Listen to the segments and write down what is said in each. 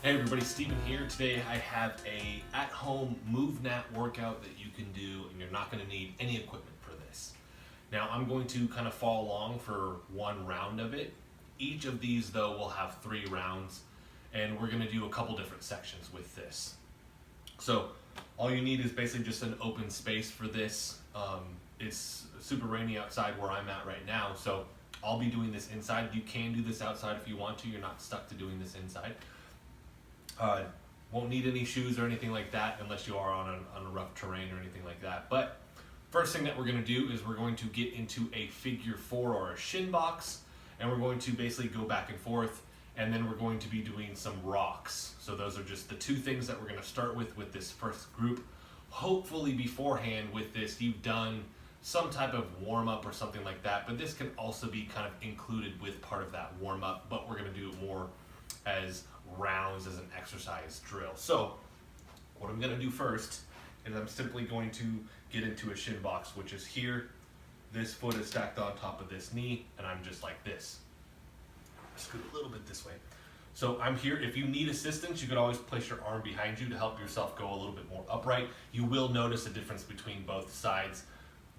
Hey everybody, Steven here. Today I have a at-home MovNat workout that you can do, and you're not going to need any equipment for this. Now I'm going to kind of follow along for one round of it. Each of these though will have 3 rounds, and we're going to do a couple different sections with this. So all you need is basically just an open space for this. It's super rainy outside where I'm at right now, so I'll be doing this inside. You can do this outside if you want to. You're not stuck to doing this inside. Won't need any shoes or anything like that unless you are on a rough terrain or anything like that. But first thing that we're going to do is we're going to get into a figure 4 or a shin box, and we're going to basically go back and forth, and then we're going to be doing some rocks. So those are just the 2 things that we're going to start with this first group. Hopefully beforehand with this you've done some type of warm-up or something like that, but this can also be kind of included with part of that warm-up, but we're going to do it more as rounds, as an exercise drill. So what I'm going to do first is I'm simply going to get into a shin box, which is here. This foot is stacked on top of this knee, and I'm just like this. Scoot a little bit this way. So I'm here. If you need assistance, you could always place your arm behind you to help yourself go a little bit more upright. You will notice a difference between both sides.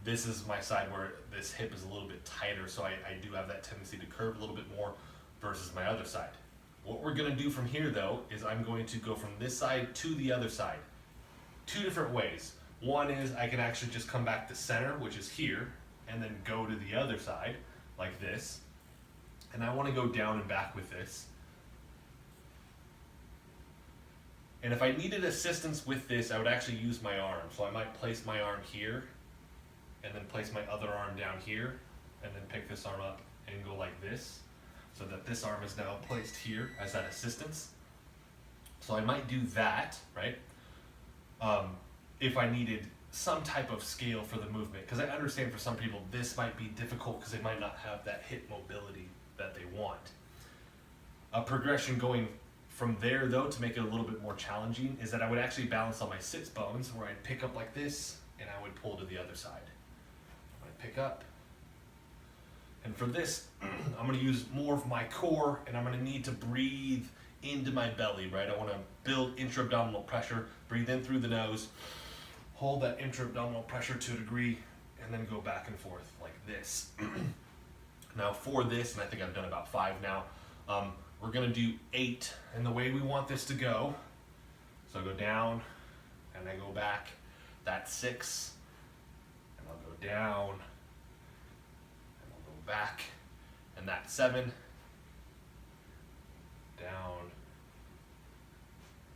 This is my side where this hip is a little bit tighter, so I do have that tendency to curve a little bit more versus my other side. What we're going to do from here though is I'm going to go from this side to the other side. 2 different ways. One is I can actually just come back to center, which is here, and then go to the other side like this. And I want to go down and back with this. And if I needed assistance with this, I would actually use my arm. So I might place my arm here, and then place my other arm down here, and then pick this arm up and go like this, so that this arm is now placed here as that assistance. So I might do that, right? If I needed some type of scale for the movement, because I understand for some people this might be difficult because they might not have that hip mobility that they want. A progression going from there though, to make it a little bit more challenging, is that I would actually balance on my sits bones, where I'd pick up like this and I would pull to the other side. I'd pick up. And for this, I'm going to use more of my core, and I'm going to need to breathe into my belly, right? I want to build intra-abdominal pressure, breathe in through the nose, hold that intra-abdominal pressure to a degree, and then go back and forth like this. Now for this, and I think I've done about 5 now, we're going to do 8, and the way we want this to go, so I go down, and I go back, that's 6, and I'll go down, back, and that's 7, down,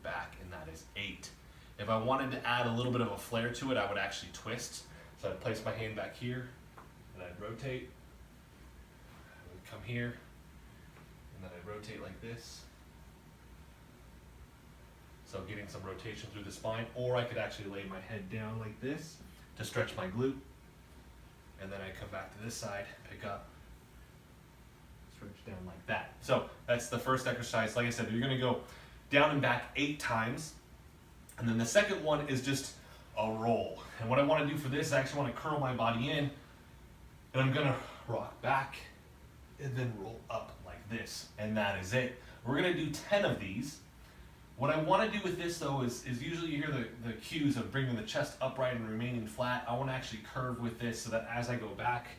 back, and that is 8. If I wanted to add a little bit of a flare to it, I would actually twist. So I'd place my hand back here, and I'd rotate. I would come here, and then I'd rotate like this. So getting some rotation through the spine, or I could actually lay my head down like this to stretch my glute. And then I come back to this side, pick up, stretch down like that. So that's the first exercise. Like I said, you're going to go down and back 8 times. And then the second one is just a roll. And what I want to do for this is I actually want to curl my body in, and I'm going to rock back and then roll up like this. And that is it. We're going to do 10 of these. What I want to do with this though is usually you hear the cues of bringing the chest upright and remaining flat. I want to actually curve with this so that as I go back,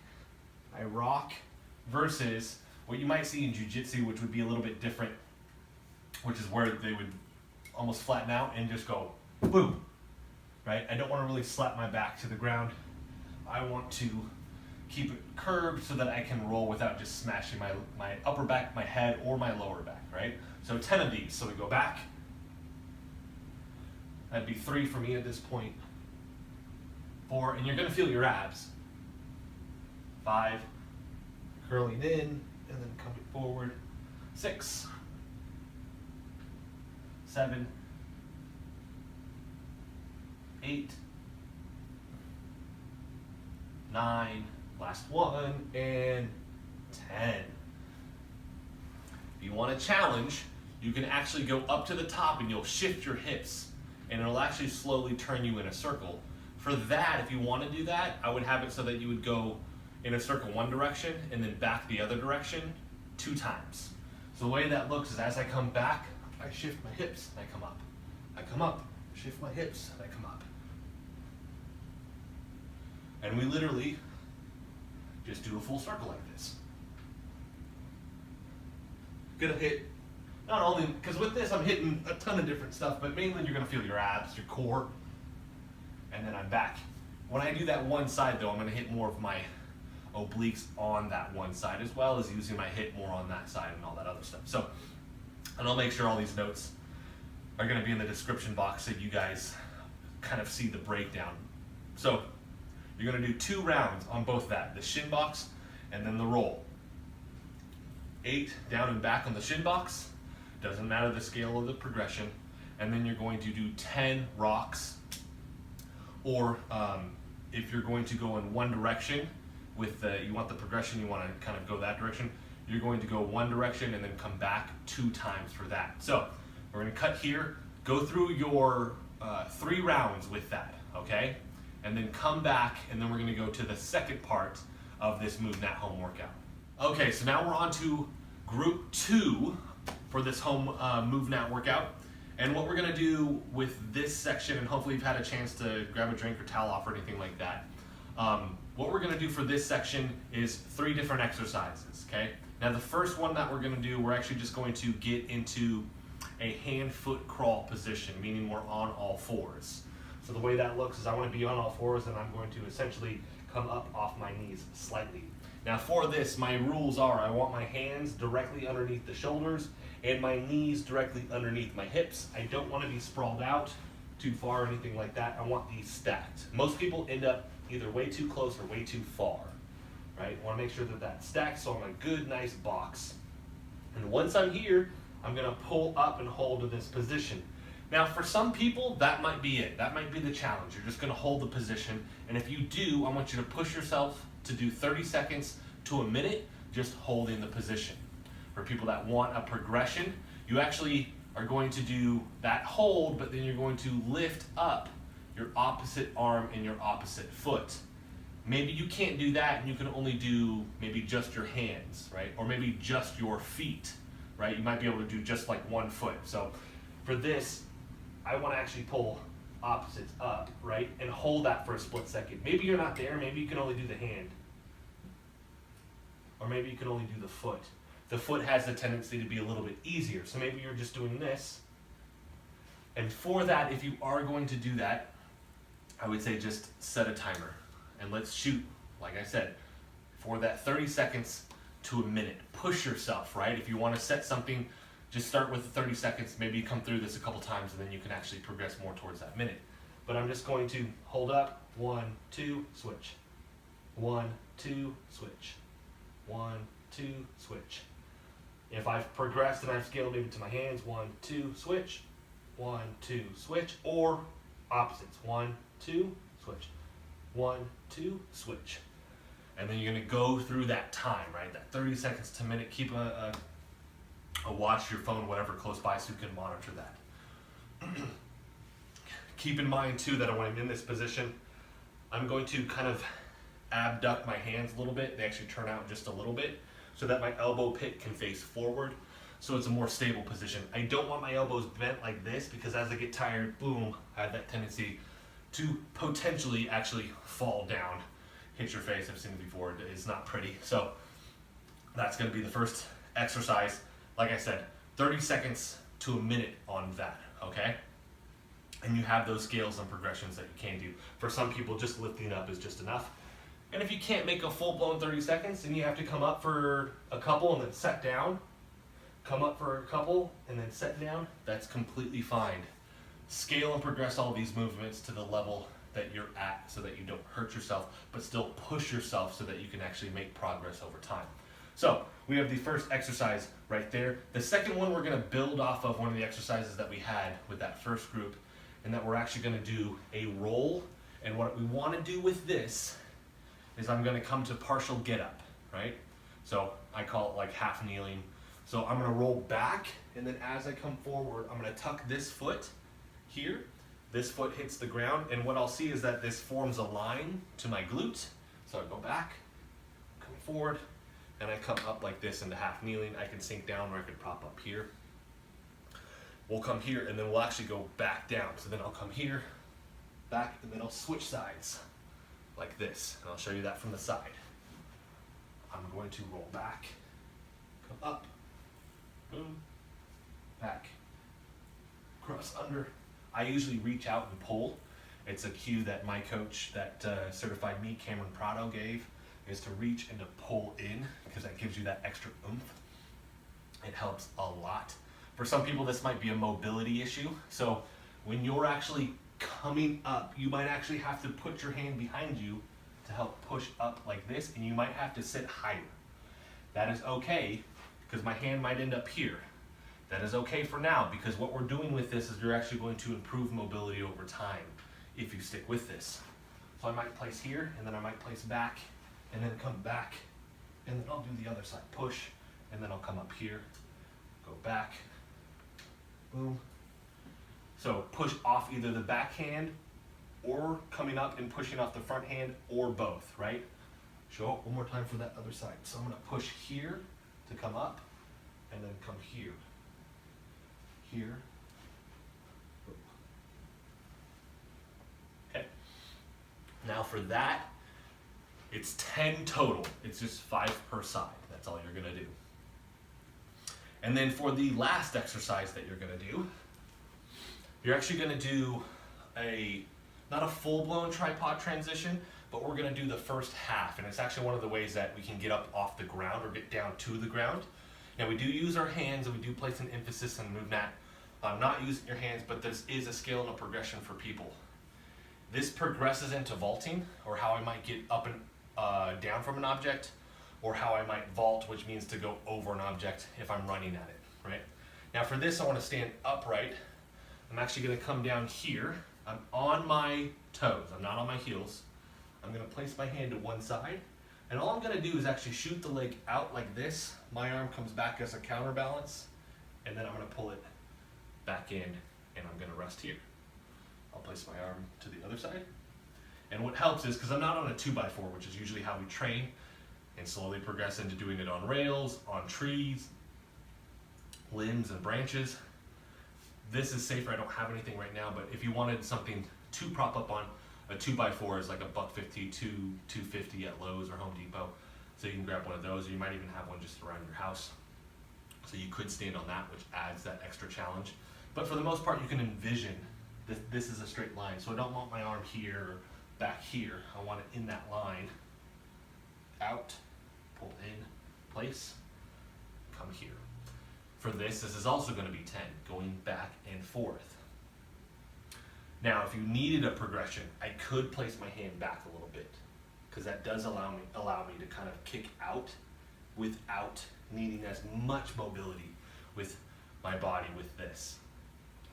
I rock, versus what you might see in jiu-jitsu, which would be a little bit different, which is where they would almost flatten out and just go boom, right? I don't want to really slap my back to the ground. I want to keep it curved so that I can roll without just smashing my upper back, my head, or my lower back, right? So 10 of these. So we go back. That'd be 3 for me at this point. 4, and you're going to feel your abs. 5, curling in, and then coming forward. 6, 7, 8, 9, last one, and 10. If you want a challenge, you can actually go up to the top and you'll shift your hips, and it'll actually slowly turn you in a circle. For that, if you want to do that, I would have it so that you would go in a circle one direction and then back the other direction 2 times. So the way that looks is as I come back, I shift my hips and I come up. I come up, shift my hips and I come up. And we literally just do a full circle like this. Gonna hit, not only, because with this I'm hitting a ton of different stuff, but mainly you're gonna feel your abs, your core, and then I'm back. When I do that one side though, I'm gonna hit more of my obliques on that one side, as well as using my hip more on that side and all that other stuff. So, and I'll make sure all these notes are gonna be in the description box so you guys kind of see the breakdown. So, you're gonna do 2 rounds on both that, the shin box and then the roll. 8 down and back on the shin box, doesn't matter the scale of the progression, and then you're going to do 10 rocks, or if you're going to go in one direction with you want the progression, you want to kind of go that direction, you're going to go one direction and then come back 2 times for that. So we're going to cut here, go through your 3 rounds with that, okay? And then come back, and then we're going to go to the second part of this MovNat home workout. Okay, so now we're on to group 2 for this home MovNat workout. And what we're gonna do with this section, and hopefully you've had a chance to grab a drink or towel off or anything like that. What we're gonna do for this section is 3 different exercises, okay? Now the first one that we're gonna do, we're actually just going to get into a hand-foot crawl position, meaning we're on all 4s. So the way that looks is I wanna be on all 4s, and I'm going to essentially come up off my knees slightly. Now for this, my rules are I want my hands directly underneath the shoulders and my knees directly underneath my hips. I don't want to be sprawled out too far or anything like that. I want these stacked. Most people end up either way too close or way too far, right? I want to make sure that that's stacked so I'm a good, nice box. And once I'm here, I'm going to pull up and hold to this position. Now for some people, that might be it. That might be the challenge. You're just going to hold the position. And if you do, I want you to push yourself to do 30 seconds to a minute just holding the position. For people that want a progression, you actually are going to do that hold, but then you're going to lift up your opposite arm and your opposite foot. Maybe you can't do that and you can only do maybe just your hands, right? Or maybe just your feet, right? You might be able to do just like one foot. So for this, I want to actually pull opposites up, right? And hold that for a split second. Maybe you're not there, maybe you can only do the hand. Or maybe you can only do the foot. The foot has the tendency to be a little bit easier. So maybe you're just doing this. And for that, if you are going to do that, I would say just set a timer. And let's shoot, like I said, for that 30 seconds to a minute. Push yourself, right? If you want to set something, just start with the 30 seconds. Maybe you come through this a couple times and then you can actually progress more towards that minute. But I'm just going to hold up. 1, 2, switch. 1, 2, switch. 1, 2, switch. If I've progressed and I've scaled maybe to my hands, 1, 2, switch. 1, 2, switch. Or opposites. 1, 2, switch. 1, 2, switch. And then you're going to go through that time, right? That 30 seconds to a minute. Keep a watch, your phone, whatever, close by so you can monitor that. Keep in mind too that when I'm in this position, I'm going to kind of abduct my hands a little bit. They actually turn out just a little bit so that my elbow pit can face forward, so it's a more stable position. I don't want my elbows bent like this because as I get tired, boom, I have that tendency to potentially actually fall down, hit your face. I've seen it before. It's not pretty. So that's going to be the first exercise. Like I said, 30 seconds to a minute on that, okay? And you have those scales and progressions that you can do. For some people, just lifting up is just enough. And if you can't make a full-blown 30 seconds, then you have to come up for a couple and then set down. Come up for a couple and then set down. That's completely fine. Scale and progress all these movements to the level that you're at so that you don't hurt yourself, but still push yourself so that you can actually make progress over time. So we have the first exercise right there. The second one, we're going to build off of one of the exercises that we had with that first group, and that we're actually going to do a roll. And what we want to do with this is I'm going to come to partial get up, right? So I call it like half kneeling. So I'm going to roll back, and then as I come forward, I'm going to tuck this foot here. This foot hits the ground, and what I'll see is that this forms a line to my glute. So I go back, come forward, and I come up like this into half kneeling. I can sink down or I could prop up here. we'll come here and then we'll actually go back down. So then I'll come here, back, and then I'll switch sides like this. And I'll show you that from the side. I'm going to roll back, come up, boom, back, cross under. I usually reach out and pull. It's a cue that my coach that certified me, Cameron Prado, gave, is to reach and to pull in, because that gives you that extra oomph. It helps a lot. For some people, this might be a mobility issue. So when you're actually coming up, you might actually have to put your hand behind you to help push up like this, and you might have to sit higher. That is okay, because my hand might end up here. That is okay for now, because what we're doing with this is you're actually going to improve mobility over time if you stick with this. So I might place here, and then I might place back, and then come back, and then I'll do the other side. Push, and then I'll come up here, go back, boom. So push off either the back hand, or coming up and pushing off the front hand, or both, right? Show up one more time for that other side. So I'm gonna push here to come up, and then come here. Here. Okay. Now for that, it's 10 total. It's just 5 per side. That's all you're gonna do. And then for the last exercise that you're gonna do, you're actually gonna do not a full-blown tripod transition, but we're gonna do the first half. And it's actually one of the ways that we can get up off the ground or get down to the ground. Now we do use our hands, and we do place an emphasis on MovNat. Not using your hands, but this is a skill and a progression for people. This progresses into vaulting, or how I might get up and down from an object, or how I might vault, which means to go over an object if I'm running at it, right? Now for this, I wanna stand upright. I'm actually gonna come down here. I'm on my toes, I'm not on my heels. I'm gonna place my hand to one side, and all I'm gonna do is actually shoot the leg out like this. My arm comes back as a counterbalance, and then I'm gonna pull it back in, and I'm gonna rest here. I'll place my arm to the other side. And what helps is, because I'm not on a 2x4, which is usually how we train, and slowly progress into doing it on rails, on trees, limbs and branches. This is safer. I don't have anything right now, but if you wanted something to prop up on, a 2x4 is like $150 to $250 at Lowe's or Home Depot. So you can grab one of those, or you might even have one just around your house. So you could stand on that, which adds that extra challenge. But for the most part, you can envision this is a straight line. So I don't want my arm here or back here. I want it in that line. Out, pull in, place, come here. For this is also going to be 10, going back and forth. Now, if you needed a progression, I could place my hand back a little bit, because that does allow me to kind of kick out without needing as much mobility with my body with this.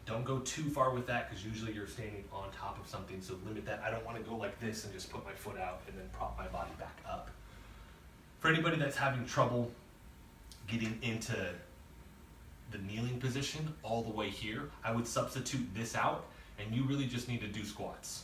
Don't go too far with that, because usually you're standing on top of something, so limit that. I don't want to go like this and just put my foot out and then prop my body back up. For anybody that's having trouble getting into the kneeling position all the way here, I would substitute this out, and you really just need to do squats.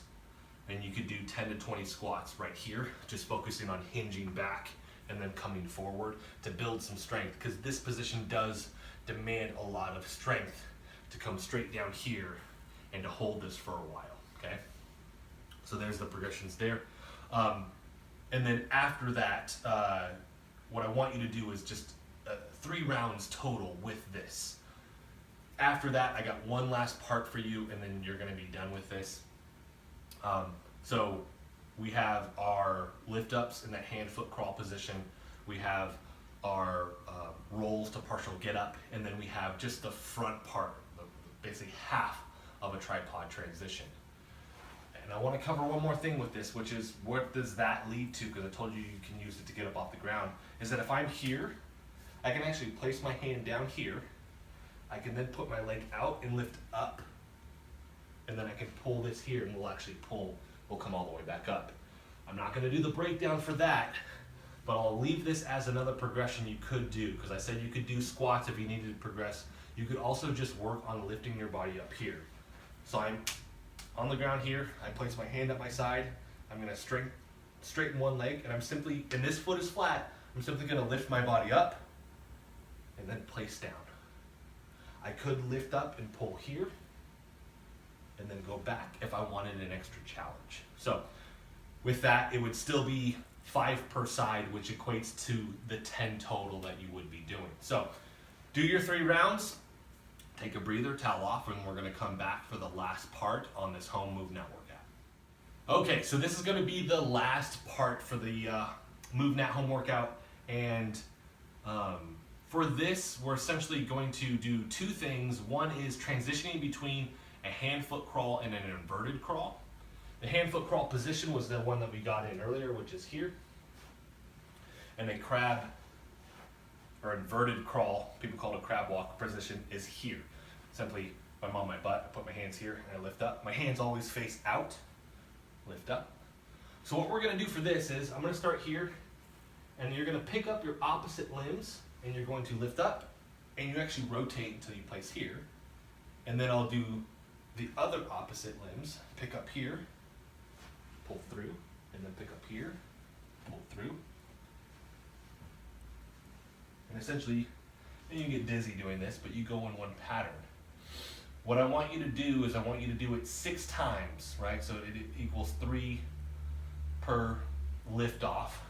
And you could do 10 to 20 squats right here, just focusing on hinging back and then coming forward to build some strength, because this position does demand a lot of strength to come straight down here and to hold this for a while, okay? So there's the progressions there. And then after that, what I want you to do is just 3 rounds total with this. After that, I got one last part for you, and then you're gonna be done with this. So we have our lift ups in that hand foot crawl position. We have our rolls to partial get up, and then we have just the front part, basically half of a tripod transition. And I want to cover one more thing with this, which is what does that lead to, because I told you you can use it to get up off the ground, is that if I'm here, I can actually place my hand down here. I can then put my leg out and lift up, and then I can pull this here, and we'll come all the way back up. I'm not going to do the breakdown for that, but I'll leave this as another progression you could do, because I said you could do squats if you needed to progress. You could also just work on lifting your body up here. So I'm on the ground here, I place my hand at my side, I'm going to straighten one leg, and and this foot is flat, I'm simply going to lift my body up and then place down. I could lift up and pull here, and then go back if I wanted an extra challenge. So with that, it would still be 5 per side, which equates to the 10 total that you would be doing. So do your 3 rounds, take a breather, towel off, and we're gonna come back for the last part on this home MovNat workout. Okay, so this is gonna be the last part for the MovNat home workout, and for this, we're essentially going to do 2 things. One is transitioning between a hand-foot crawl and an inverted crawl. The hand-foot crawl position was the one that we got in earlier, which is here. And a crab, or inverted crawl, people call it a crab walk position, is here. Simply, if I'm on my butt, I put my hands here and I lift up. My hands always face out, lift up. So what we're gonna do for this is, I'm gonna start here, and you're gonna pick up your opposite limbs, and you're going to lift up, and you actually rotate until you place here. And then I'll do the other opposite limbs, pick up here, pull through, and then pick up here, pull through. And essentially, and you get dizzy doing this, but you go in one pattern. What I want you to do is I want you to do it 6 times, right? So it equals 3 per lift off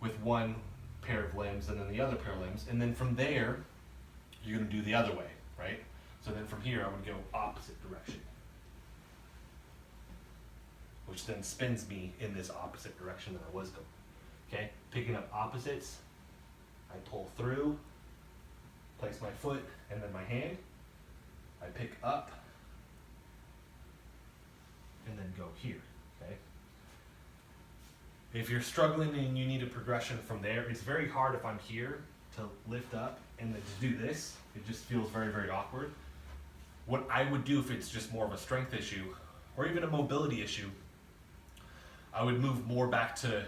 with 1 pair of limbs and then the other pair of limbs. And then from there, you're gonna do the other way, right? So then from here, I would go opposite direction, which then spins me in this opposite direction that I was going. Okay, picking up opposites, I pull through, place my foot and then my hand, I pick up, and then go here, okay? If you're struggling and you need a progression from there, it's very hard if I'm here to lift up and then to do this. It just feels very, very awkward. What I would do if it's just more of a strength issue, or even a mobility issue, I would move more back to,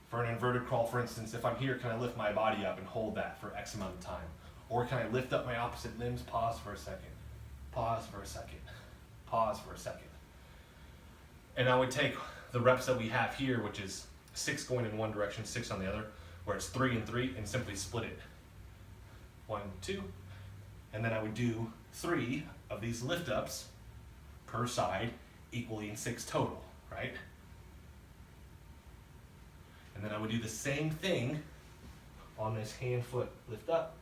for an inverted crawl, for instance, if I'm here, can I lift my body up and hold that for X amount of time? Or can I lift up my opposite limbs, pause for a second, pause for a second, pause for a second. And I would take the reps that we have here, which is 6 going in one direction, 6 on the other, where it's 3 and 3, and simply split it. 1, 2, and then I would do 3 of these lift ups per side, equally in 6 total, right? And then I would do the same thing on this hand foot lift up,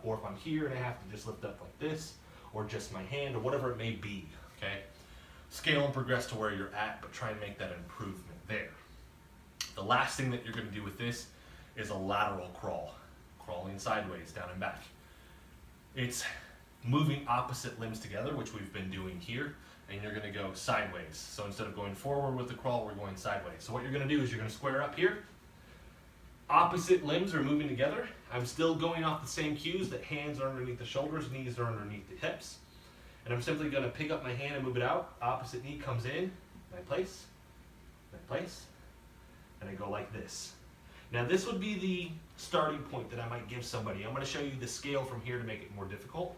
or if I'm here and I have to just lift up like this, or just my hand, or whatever it may be, okay? Scale and progress to where you're at, but try and make that improvement there. The last thing that you're gonna do with this is a lateral crawl, crawling sideways, down and back. It's moving opposite limbs together, which we've been doing here, and you're gonna go sideways. So instead of going forward with the crawl, we're going sideways. So what you're gonna do is you're gonna square up here. Opposite limbs are moving together. I'm still going off the same cues that hands are underneath the shoulders, knees are underneath the hips. And I'm simply gonna pick up my hand and move it out. Opposite knee comes in, and I place, and I go like this. Now this would be the starting point that I might give somebody. I'm gonna show you the scale from here to make it more difficult.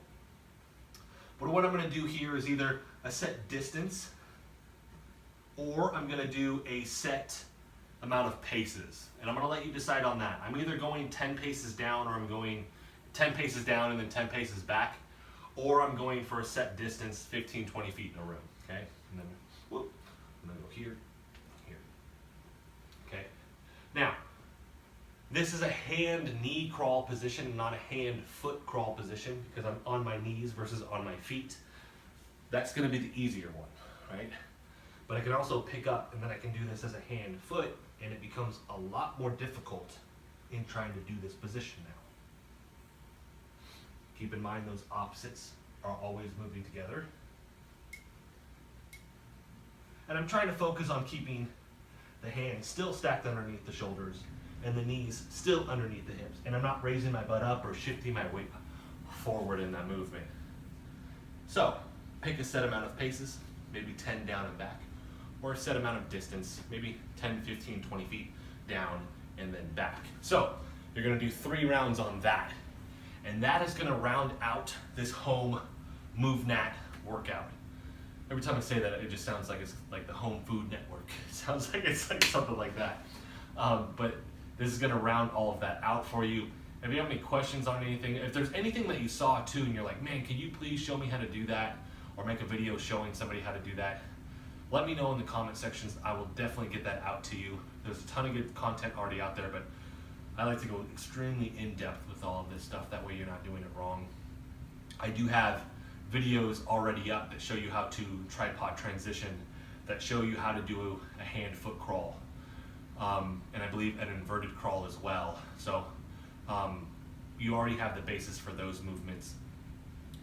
But what I'm gonna do here is either a set distance, or I'm gonna do a set amount of paces. And I'm gonna let you decide on that. I'm either going 10 paces down, or I'm going 10 paces down and then 10 paces back, or I'm going for a set distance, 15, 20 feet in a row, okay? And then, whoop, and then go here, here, okay? Now, this is a hand-knee crawl position, not a hand-foot crawl position, because I'm on my knees versus on my feet. That's gonna be the easier one, right? But I can also pick up, and then I can do this as a hand-foot, and it becomes a lot more difficult in trying to do this position now. Keep in mind those opposites are always moving together. And I'm trying to focus on keeping the hands still stacked underneath the shoulders and the knees still underneath the hips. And I'm not raising my butt up or shifting my weight forward in that movement. So, pick a set amount of paces, maybe 10 down and back, or a set amount of distance, maybe 10, 15, 20 feet down and then back. So, you're gonna do 3 rounds on that. And that is gonna round out this home MovNat workout. Every time I say that, it just sounds like it's like the Home Food Network. It sounds like it's like something like that. But this is gonna round all of that out for you. If you have any questions on anything, if there's anything that you saw too and you're like, man, can you please show me how to do that, or make a video showing somebody how to do that, let me know in the comment sections. I will definitely get that out to you. There's a ton of good content already out there, but I like to go extremely in-depth with all of this stuff. That way you're not doing it wrong. I do have videos already up that show you how to tripod transition, that show you how to do a hand-foot crawl, and I believe an inverted crawl as well. So you already have the basis for those movements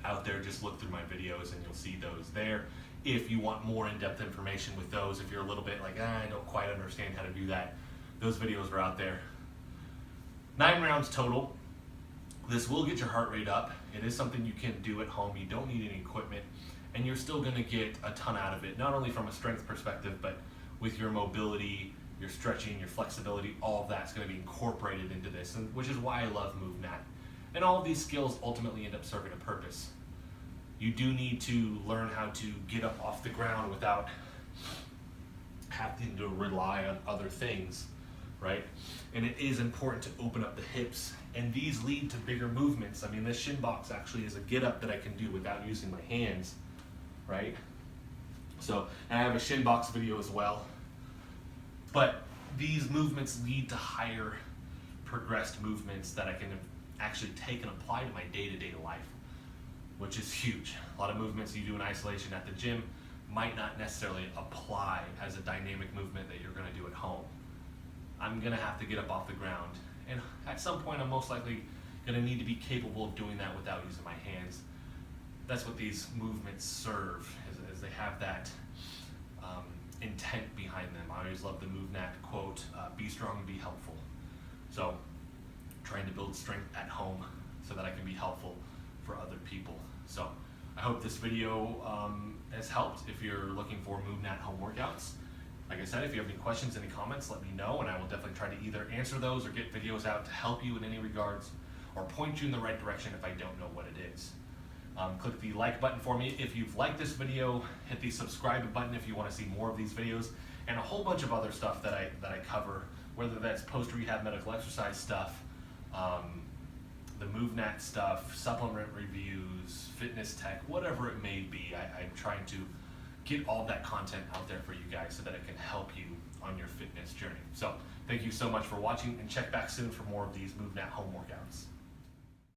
out there. Just look through my videos and you'll see those there. If you want more in-depth information with those, if you're a little bit like, I don't quite understand how to do that, those videos are out there. 9 rounds total. This will get your heart rate up. It is something you can do at home. You don't need any equipment, and you're still gonna get a ton out of it, not only from a strength perspective, but with your mobility, your stretching, your flexibility, all of that's gonna be incorporated into this, and which is why I love MovNat. And all of these skills ultimately end up serving a purpose. You do need to learn how to get up off the ground without having to rely on other things, right? And it is important to open up the hips, and these lead to bigger movements. I mean, this shin box actually is a get up that I can do without using my hands, right? So, and I have a shin box video as well. But these movements lead to higher progressed movements that I can actually take and apply to my day-to-day life, which is huge. A lot of movements you do in isolation at the gym might not necessarily apply as a dynamic movement that you're gonna do at home. I'm gonna have to get up off the ground, and at some point I'm most likely gonna need to be capable of doing that without using my hands. That's what these movements serve, is they have that intent behind them. I always love the MovNat quote, be strong and be helpful. So trying to build strength at home so that I can be helpful for other people. So I hope this video has helped if you're looking for MovNat home workouts. Like I said, if you have any questions, any comments, let me know, and I will definitely try to either answer those or get videos out to help you in any regards, or point you in the right direction if I don't know what it is. Click the like button for me if you've liked this video. Hit the subscribe button if you want to see more of these videos, and a whole bunch of other stuff that I cover, whether that's post-rehab medical exercise stuff, the MovNat stuff, supplement reviews, fitness tech, whatever it may be. I'm trying to get all that content out there for you guys so that it can help you on your fitness journey. So thank you so much for watching, and check back soon for more of these MovNat home workouts.